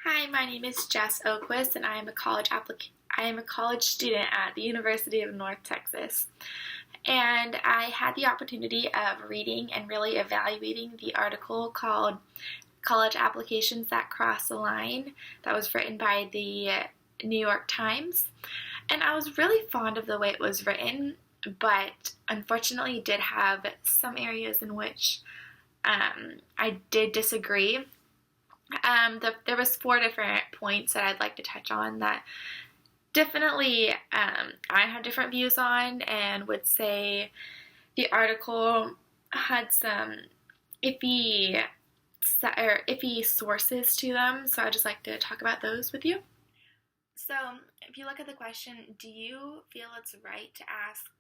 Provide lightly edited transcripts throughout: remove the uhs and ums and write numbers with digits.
Hi, my name is Jess Oquist, and I am a college student at the University of North Texas. And I had the opportunity of reading and really evaluating the article called College Applications That Cross the Line that was written by the New York Times. And I was really fond of the way it was written, but unfortunately did have some areas in which I did disagree. There was four different points that I'd like to touch on that definitely I have different views on, and would say the article had some iffy iffy sources to them. So I'd just like to talk about those with you. So if you look at the question, do you feel it's right to ask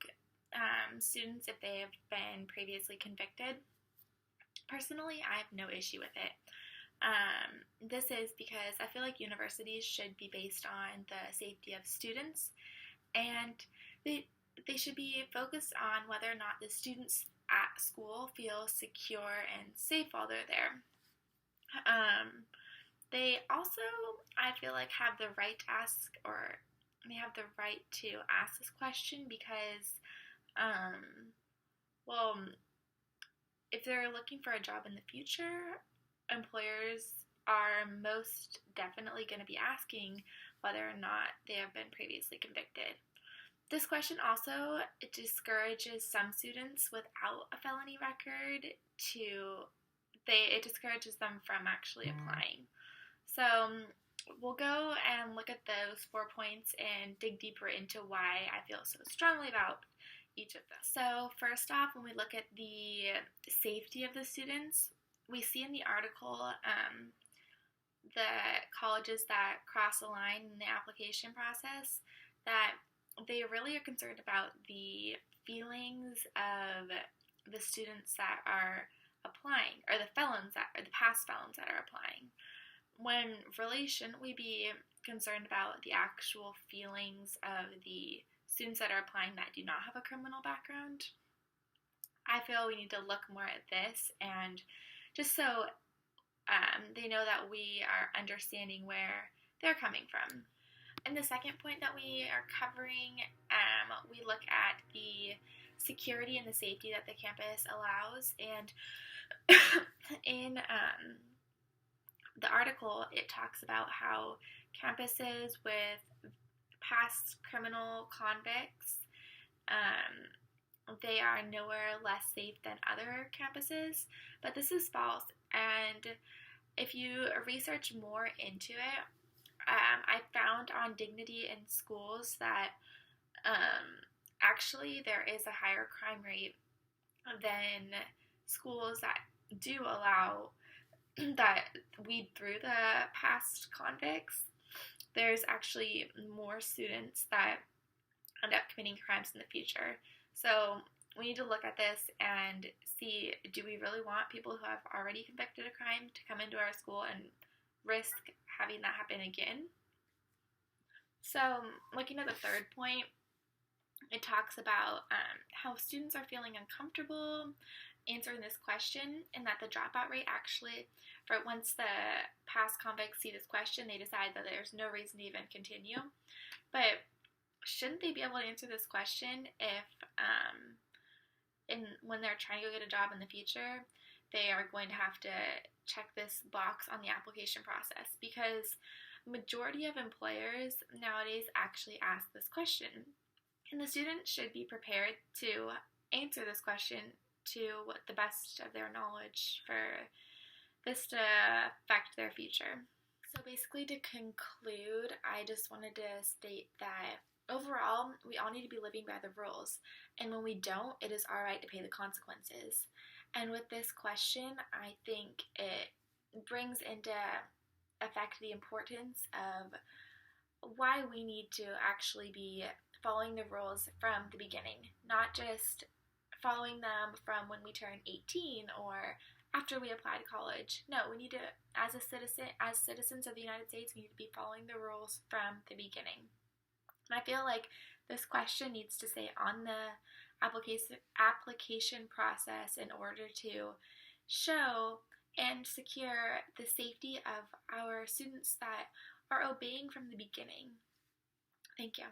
students if they have been previously convicted? Personally, I have no issue with it. This is because I feel like universities should be based on the safety of students, and they should be focused on whether or not the students at school feel secure and safe while they're there. They also, I feel like, have the right to ask, or they have the right to ask this question because, well, if they're looking for a job in the future, employers are most definitely going to be asking whether or not they have been previously convicted. This question also discourages some students without a felony record it discourages them from actually applying. So we'll go and look at those 4 points and dig deeper into why I feel so strongly about each of them. So first off, when we look at the safety of the students, we see in the article the colleges that cross the line in the application process that they really are concerned about the feelings of the students that are applying, or the past felons that are applying, when really shouldn't we be concerned about the actual feelings of the students that are applying that do not have a criminal background? I feel we need to look more at this, and just so they know that we are understanding where they're coming from. And the second point that we are covering, we look at the security and the safety that the campus allows. And in the article, it talks about how campuses with past criminal convicts, they are nowhere less safe than other campuses, but this is false. And if you research more into it, I found on Dignity in Schools that actually there is a higher crime rate than schools that do allow that weed through the past convicts. There's actually more students that end up committing crimes in the future. So we need to look at this and see, do we really want people who have already convicted a crime to come into our school and risk having that happen again? So looking at the third point, it talks about how students are feeling uncomfortable answering this question, and that the dropout rate actually, for once the past convicts see this question, they decide that there's no reason to even continue. But shouldn't they be able to answer this question if when they're trying to go get a job in the future, they are going to have to check this box on the application process? Because majority of employers nowadays actually ask this question, and the student should be prepared to answer this question to the best of their knowledge for this to affect their future. So basically, to conclude, I just wanted to state that overall, we all need to be living by the rules, and when we don't, it is our right to pay the consequences. And with this question, I think it brings into effect the importance of why we need to actually be following the rules from the beginning, not just following them from when we turn 18 or after we apply to college. No, we need to, as citizens of the United States, we need to be following the rules from the beginning. And I feel like this question needs to say on the application process in order to show and secure the safety of our students that are obeying from the beginning. Thank you.